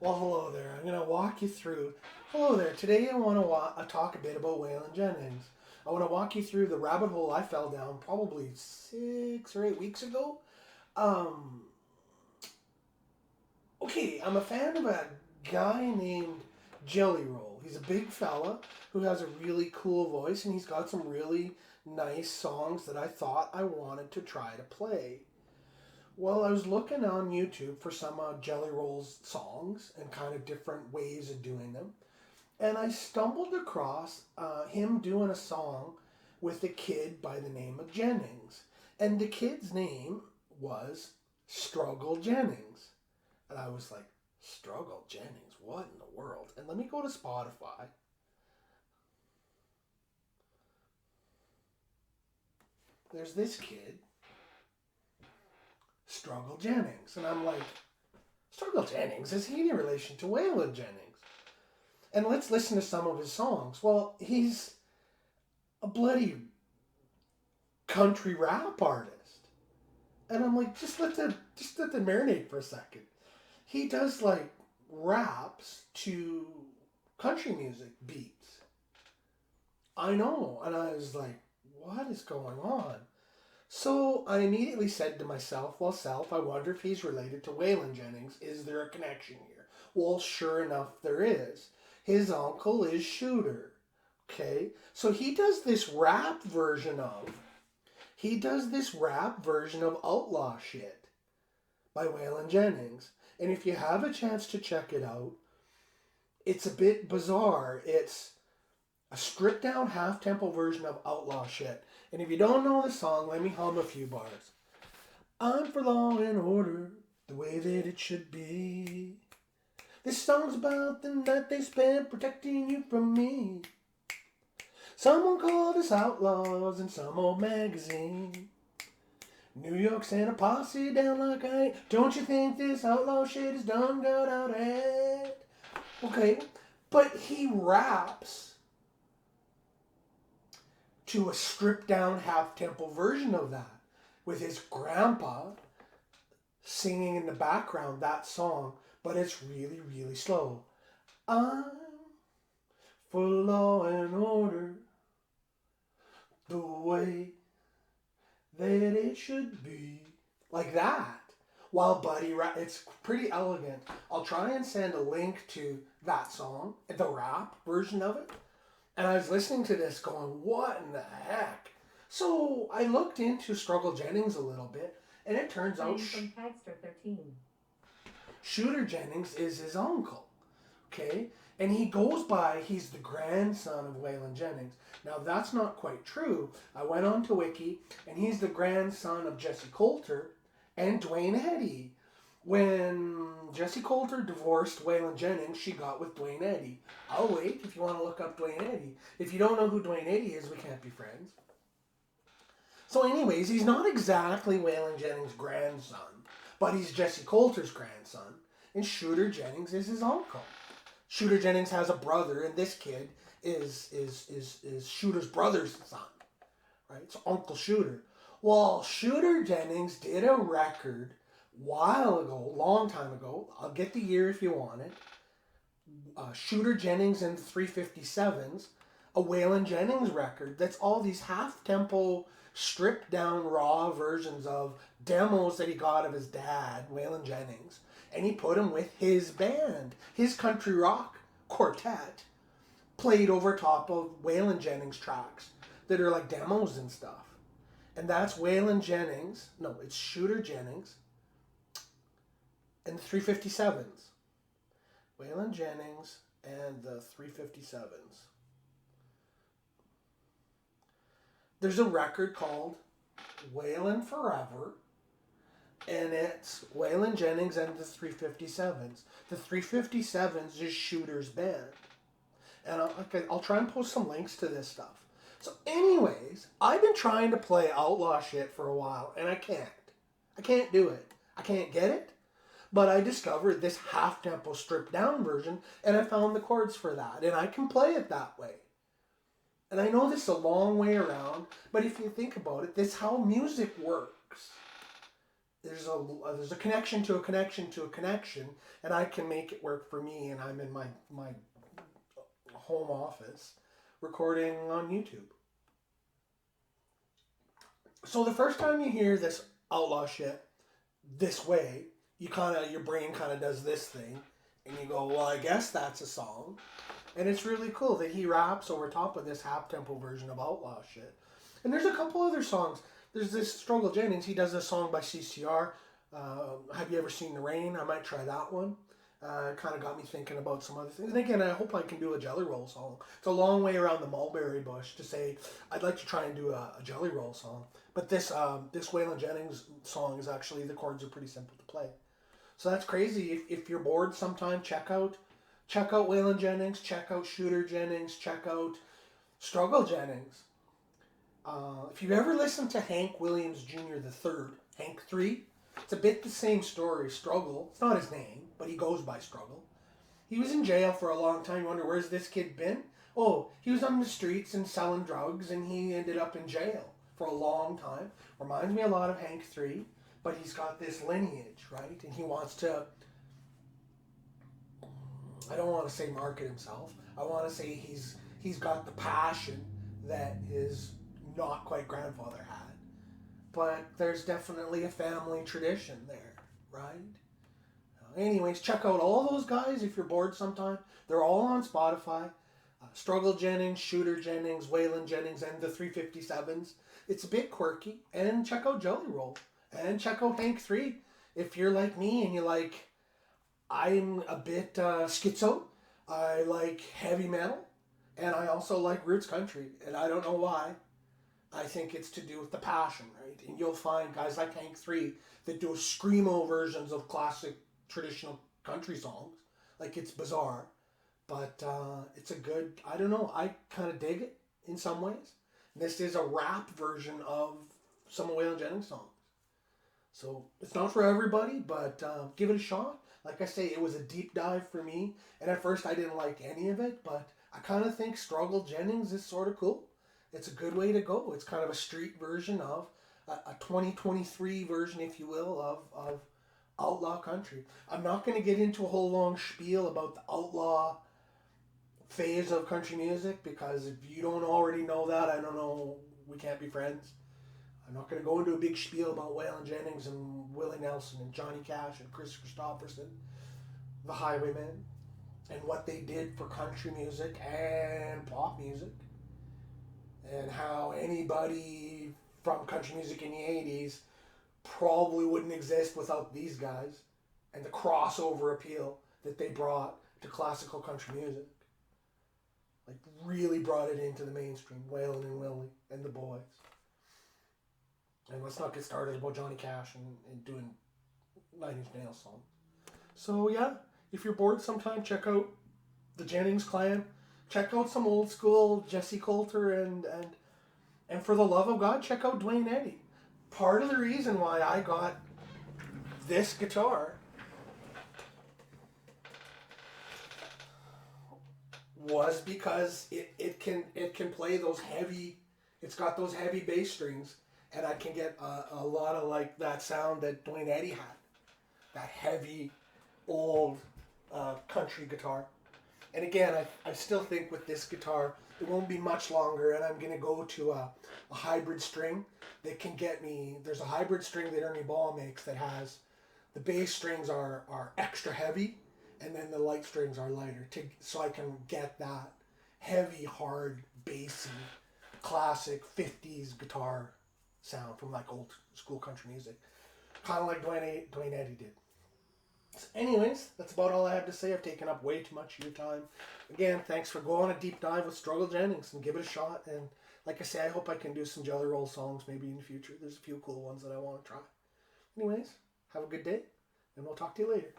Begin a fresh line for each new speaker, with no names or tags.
Well, hello there. I'm going to walk you through. Hello there. Today I want to talk a bit about Waylon Jennings. I want to walk you through the rabbit hole I fell down probably 6 or 8 weeks ago. Um, okay, I'm a fan of a guy named Jelly Roll. He's a big fella who has a really cool voice, and he's got some really nice songs that I thought I wanted to try to play. Well, I was looking on YouTube for some Jelly Roll's songs and kind of different ways of doing them. And I stumbled across him doing a song with a kid by the name of Jennings. And the kid's name was Struggle Jennings. And I was like, Struggle Jennings? What in the world? And let me go to Spotify. There's this kid, Struggle Jennings. And I'm like, Struggle Jennings? Is he in relation to Waylon Jennings? And let's listen to some of his songs. Well, he's a bloody country rap artist. And I'm like, just let the marinate for a second. He does like raps to country music beats. I know. And I was like, what is going on? So I immediately said to myself, well, self, I wonder if he's related to Waylon Jennings. Is there a connection here? Well, sure enough, there is. His uncle is Shooter. Okay? So he does this rap version of Outlaw Shit by Waylon Jennings. And if you have a chance to check it out, it's a bit bizarre. It's a stripped down half tempo version of Outlaw Shit. And if you don't know the song, let me hum a few bars. I'm for law and order, the way that it should be. This song's about the night they spent protecting you from me. Someone called us outlaws in some old magazine. New York sent a posse down like I ain't. Don't you think this outlaw shit is done got out of hand? Okay, but he raps to a stripped down half tempo version of that with his grandpa singing in the background that song, but it's really, really slow. I'm for law and order, the way that it should be. Like that. While Buddy it's pretty elegant. I'll try and send a link to that song, the rap version of it. And I was listening to this going, what in the heck? So I looked into Struggle Jennings a little bit, and it turns out
from Tagster 13.
Shooter Jennings is his uncle. Okay? And he's the grandson of Waylon Jennings. Now, that's not quite true. I went on to Wiki, and he's the grandson of Jesse Coulter and Dwayne Eddy. When Jesse Coulter divorced Waylon Jennings, she got with Dwayne Eddy. I'll wait if you want to look up Dwayne Eddy. If you don't know who Dwayne Eddy is, we can't be friends. So anyways, he's not exactly Waylon Jennings' grandson, but he's Jesse Coulter's grandson, and Shooter Jennings is his uncle. Shooter Jennings has a brother, and this kid is Shooter's brother's son, right? It's Uncle Shooter. Well, Shooter Jennings did a record while ago, long time ago. I'll get the year if you want it. Shooter Jennings and the 357s, a Waylon Jennings record that's all these half-tempo, stripped-down, raw versions of demos that he got of his dad, Waylon Jennings, and he put them with his band, his country rock quartet, played over top of Waylon Jennings tracks that are like demos and stuff. And that's Waylon Jennings, no, it's Shooter Jennings and the 357s. Waylon Jennings and the 357s. There's a record called Waylon Forever, and it's Waylon Jennings and the 357s. The 357s is Shooter's band. And I'll try and post some links to this stuff. So anyways, I've been trying to play Outlaw Shit for a while, and I can't. I can't do it. I can't get it. But I discovered this half-tempo stripped-down version, and I found the chords for that, and I can play it that way. And I know this is a long way around, but if you think about it, this is how music works. there's a connection to a connection to a connection, and I can make it work for me, and I'm in my home office recording on YouTube. So the first time you hear this outlaw shit this way, your brain kind of does this thing, and you go, well, I guess that's a song. And it's really cool that he raps over top of this half-tempo version of outlaw shit. And there's a couple other songs. There's this Struggle Jennings. He does a song by CCR. Have You Ever Seen the Rain? I might try that one. Kind of got me thinking about some other things. And again, I hope I can do a Jelly Roll song. It's a long way around the mulberry bush to say I'd like to try and do a Jelly Roll song. But this Waylon Jennings song is actually, the chords are pretty simple to play. So that's crazy. If you're bored sometime, check out Waylon Jennings, check out Shooter Jennings, check out Struggle Jennings. If you've ever listened to Hank Williams Jr. the Third, Hank 3, it's a bit the same story. Struggle, it's not his name, but he goes by Struggle. He was in jail for a long time. You wonder, where's this kid been? Oh, he was on the streets and selling drugs, and he ended up in jail for a long time. Reminds me a lot of Hank 3, but he's got this lineage, right? And he wants to, I don't want to say market himself. I want to say he's got the passion that his not quite grandfather had. But there's definitely a family tradition there, right? Anyways, check out all those guys if you're bored sometime. They're all on Spotify. Struggle Jennings, Shooter Jennings, Waylon Jennings, and the 357s. It's a bit quirky. And check out Jelly Roll. And check out Hank 3. If you're like me and you like, I'm a bit schizo. I like heavy metal. And I also like roots country. And I don't know why. I think it's to do with the passion, right? And you'll find guys like Hank 3 that do screamo versions of classic traditional country songs. Like, it's bizarre. But it's a good, I don't know, I kind of dig it in some ways. And this is a rap version of some of Waylon Jennings songs. So it's not for everybody, but give it a shot. Like I say, it was a deep dive for me. And at first I didn't like any of it, but I kind of think Struggle Jennings is sort of cool. It's a good way to go. It's kind of a street version of a 2023 version, if you will, of outlaw country. I'm not going to get into a whole long spiel about the outlaw phase of country music, because if you don't already know that, I don't know, we can't be friends. I'm not going to go into a big spiel about Waylon Jennings and Willie Nelson and Johnny Cash and Chris Christopherson, the Highwaymen, and what they did for country music and pop music, and how anybody from country music in the 80s probably wouldn't exist without these guys and the crossover appeal that they brought to classical country music. Like, really brought it into the mainstream, Waylon and Willie and the boys. And let's not get started about Johnny Cash and doing 9 Inch Nails songs. So yeah, if you're bored sometime, check out the Jennings Clan. Check out some old school Jesse Coulter, and for the love of God, check out Duane Eddy. Part of the reason why I got this guitar was because it can play those heavy, it's got those heavy bass strings, and I can get a lot of like that sound that Duane Eddy had, that heavy old country guitar. And again, I still think with this guitar, it won't be much longer, and I'm going to go to a hybrid string that can get me, there's a hybrid string that Ernie Ball makes that has, the bass strings are extra heavy, and then the light strings are lighter, so I can get that heavy, hard, bassy, classic 50s guitar sound from like old school country music. Kind of like Duane Eddy did. So anyways, that's about all I have to say. I've taken up way too much of your time. Again, thanks for going on a deep dive with Struggle Jennings, and give it a shot. And like I say, I hope I can do some Jelly Roll songs maybe in the future. There's a few cool ones that I want to try. Anyways, have a good day, and we'll talk to you later.